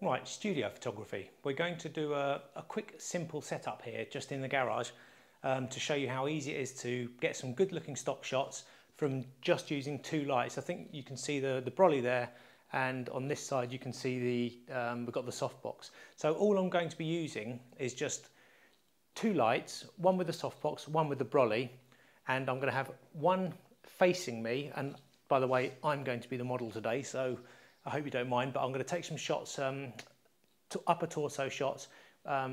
Right, studio photography. We're going to do a quick, simple setup here, just in the garage, to show you how easy it is to get some good looking stock shots from just using two lights. I think you can see the brolly there, and on this side you can see we've got the softbox. So all I'm going to be using is just two lights, one with the softbox, one with the brolly, and I'm going to have one facing me. And by the way, I'm going to be the model today, so I hope you don't mind, but I'm going to take some shots, upper torso shots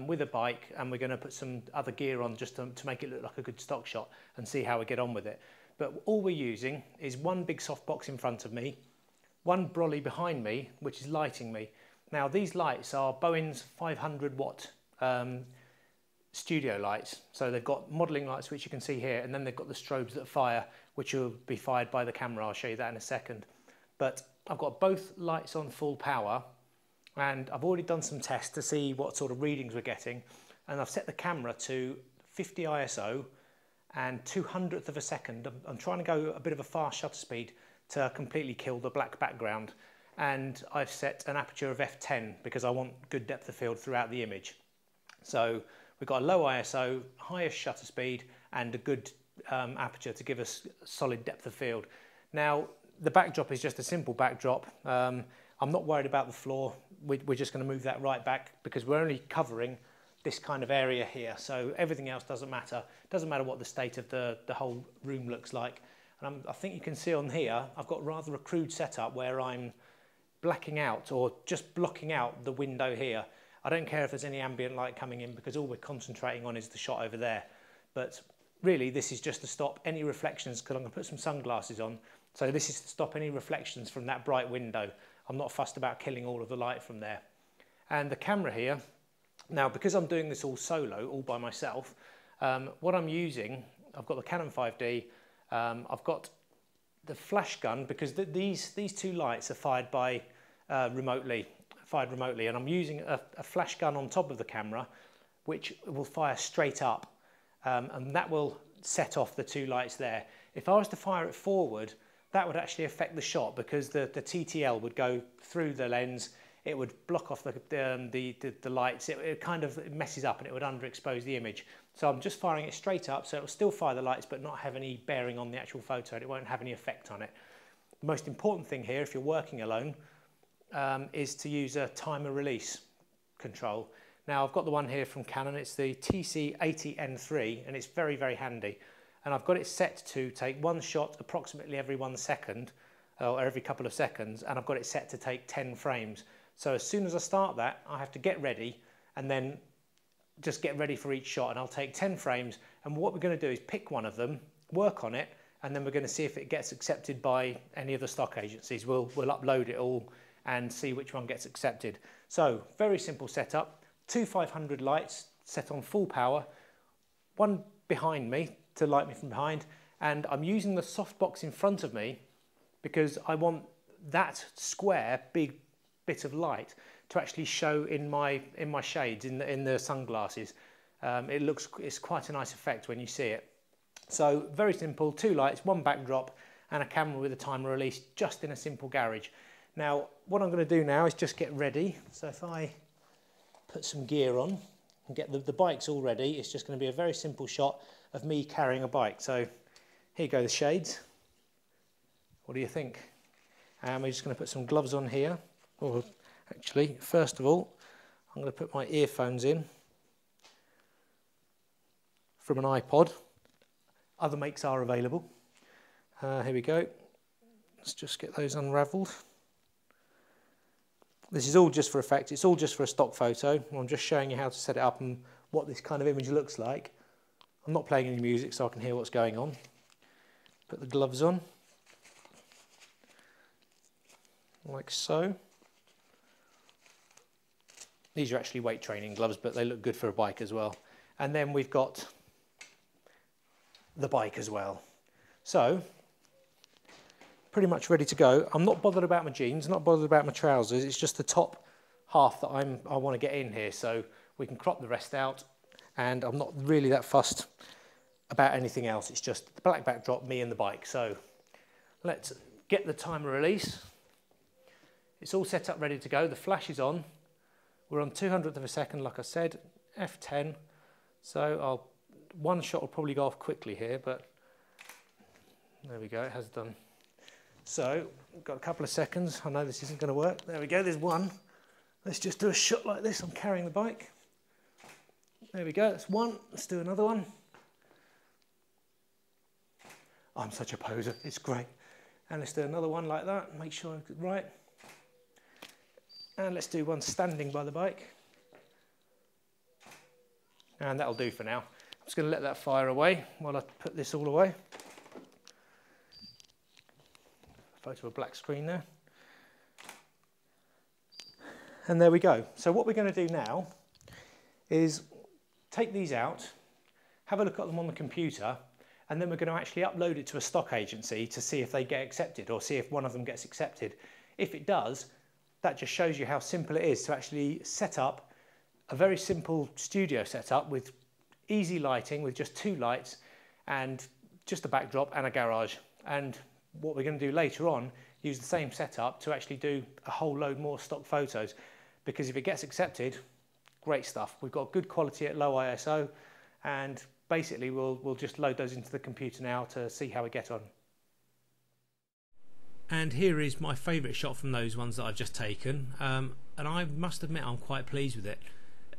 with a bike, and we're going to put some other gear on just to make it look like a good stock shot and see how we get on with it. But all we're using is one big softbox in front of me, one brolly behind me, which is lighting me. Now these lights are Bowen's 500 watt studio lights. So they've got modelling lights, which you can see here, and then they've got the strobes that fire, which will be fired by the camera. I'll show you that in a second. But I've got both lights on full power, and I've already done some tests to see what sort of readings we're getting, and I've set the camera to 50 ISO and 200th of a second. I'm trying to go a bit of a fast shutter speed to completely kill the black background, and I've set an aperture of f10 because I want good depth of field throughout the image. So we've got a low ISO, highest shutter speed, and a good aperture to give us solid depth of field. Now the backdrop is just a simple backdrop. I'm not worried about the floor. We're just going to move that right back because we're only covering this kind of area here. So everything else doesn't matter. Doesn't matter what the state of the whole room looks like. And I think you can see on here, I've got rather a crude setup where I'm blacking out or just blocking out the window here. I don't care if there's any ambient light coming in because all we're concentrating on is the shot over there. But really, this is just to stop any reflections, because I'm going to put some sunglasses on. So this is to stop any reflections from that bright window. I'm not fussed about killing all of the light from there. And the camera here, now because I'm doing this all solo, all by myself, what I'm using, I've got the Canon 5D, I've got the flash gun, because these two lights are fired by remotely, and I'm using a flash gun on top of the camera, which will fire straight up, and that will set off the two lights there. If I was to fire it forward, that would actually affect the shot because the TTL would go through the lens, it would block off the lights, it kind of messes up and it would underexpose the image. So I'm just firing it straight up, so it will still fire the lights but not have any bearing on the actual photo, and it won't have any effect on it. The most important thing here, if you're working alone, is to use a timer release control. Now I've got the one here from Canon, it's the TC80N3, and it's very, very handy. And I've got it set to take one shot approximately every 1 second, or every couple of seconds, and I've got it set to take 10 frames. So as soon as I start that, I have to get ready and then just get ready for each shot, and I'll take 10 frames, and what we're going to do is pick one of them, work on it, and then we're going to see if it gets accepted by any of the stock agencies. We'll upload it all and see which one gets accepted. So very simple setup, two 500 lights set on full power, one behind me to light me from behind, and I'm using the softbox in front of me because I want that square big bit of light to actually show in my shades in the sunglasses. It's quite a nice effect when you see it. So very simple, two lights, one backdrop, and a camera with a timer release, just in a simple garage. Now what I'm going to do now is just get ready. So if I put some gear on and get the bikes all ready, it's just going to be a very simple shot of me carrying a bike. So here go the shades. What do you think? And we're just going to put some gloves on here. Or actually, first of all, I'm going to put my earphones in from an iPod. Other makes are available. Here we go. Let's just get those unravelled. This is all just for effect. It's all just for a stock photo. I'm just showing you how to set it up and what this kind of image looks like. I'm not playing any music so I can hear what's going on. Put the gloves on, like so. These are actually weight training gloves, but they look good for a bike as well. And then we've got the bike as well. So, pretty much ready to go. I'm not bothered about my jeans, not bothered about my trousers. It's just the top half that I want to get in here, so we can crop the rest out. And I'm not really that fussed about anything else. It's just the black backdrop, me and the bike. So let's get the timer release. It's all set up, ready to go. The flash is on. We're on 200th of a second, like I said, f10. So one shot will probably go off quickly here, but there we go, it has done. So we've got a couple of seconds. I know this isn't going to work. There we go, there's one. Let's just do a shot like this. I'm carrying the bike. There we go, that's one. Let's do another one. I'm such a poser, it's great. And let's do another one like that, make sure I get it right. And let's do one standing by the bike. And that'll do for now. I'm just going to let that fire away while I put this all away. Photo of a black screen there. And there we go. So what we're going to do now is take these out, have a look at them on the computer, and then we're going to actually upload it to a stock agency to see if they get accepted or see if one of them gets accepted. If it does, that just shows you how simple it is to actually set up a very simple studio setup with easy lighting, with just 2 lights and just a backdrop and a garage. And what we're going to do later on, use the same setup to actually do a whole load more stock photos, because if it gets accepted, great stuff. We've got good quality at low ISO, and basically we'll just load those into the computer now to see how we get on. And here is my favourite shot from those ones that I've just taken, and I must admit I'm quite pleased with it.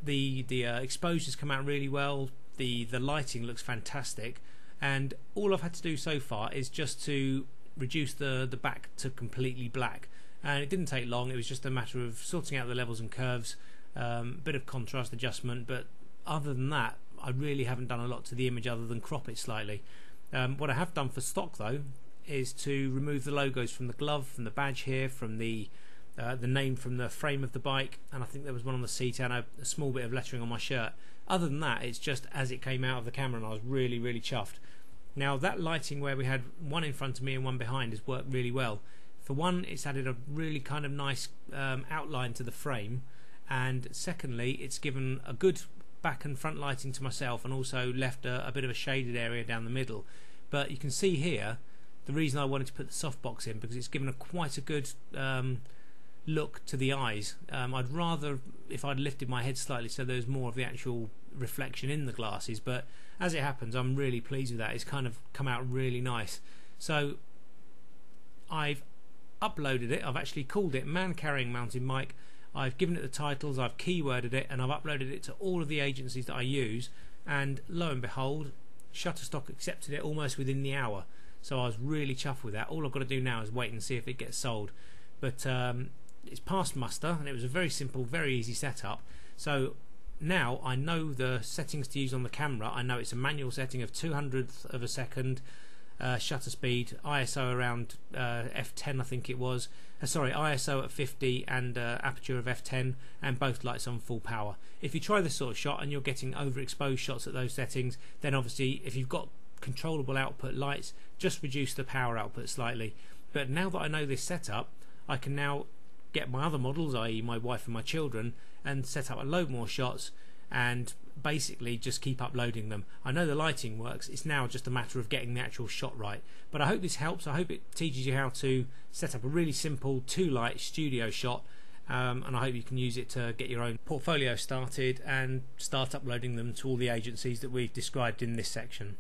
The exposures come out really well, the lighting looks fantastic, and all I've had to do so far is just to reduce the back to completely black, and it didn't take long. It was just a matter of sorting out the levels and curves, bit of contrast adjustment, but other than that I really haven't done a lot to the image other than crop it slightly. What I have done for stock though is to remove the logos from the glove, from the badge here, from the name from the frame of the bike, and I think there was one on the seat and a small bit of lettering on my shirt. Other than that, it's just as it came out of the camera, and I was really chuffed. Now that lighting where we had one in front of me and one behind has worked really well. For one, it's added a really kind of nice outline to the frame, and secondly it's given a good back and front lighting to myself, and also left a bit of a shaded area down the middle. But you can see here the reason I wanted to put the softbox in, because it's given quite a good look to the eyes. I'd rather if I'd lifted my head slightly so there's more of the actual reflection in the glasses, but as it happens I'm really pleased with that. It's kind of come out really nice. So I've uploaded it. I've actually called it Man Carrying Mountain Bike. I've given it the titles, I've keyworded it, and I've uploaded it to all of the agencies that I use, and lo and behold, Shutterstock accepted it almost within the hour. So I was really chuffed with that. All I've got to do now is wait and see if it gets sold. But it's passed muster, and it was a very simple, very easy setup. So now I know the settings to use on the camera. I know it's a manual setting of 200th of a second, shutter speed, ISO around f10 I think it was, sorry, ISO at 50 and aperture of f10, and both lights on full power. If you try this sort of shot and you're getting overexposed shots at those settings, then obviously if you've got controllable output lights, just reduce the power output slightly. But now that I know this setup, I can now get my other models, i.e. my wife and my children, and set up a load more shots and basically just keep uploading them. I know the lighting works, it's now just a matter of getting the actual shot right. But I hope this helps. I hope it teaches you how to set up a really simple 2-light studio shot, and I hope you can use it to get your own portfolio started and start uploading them to all the agencies that we've described in this section.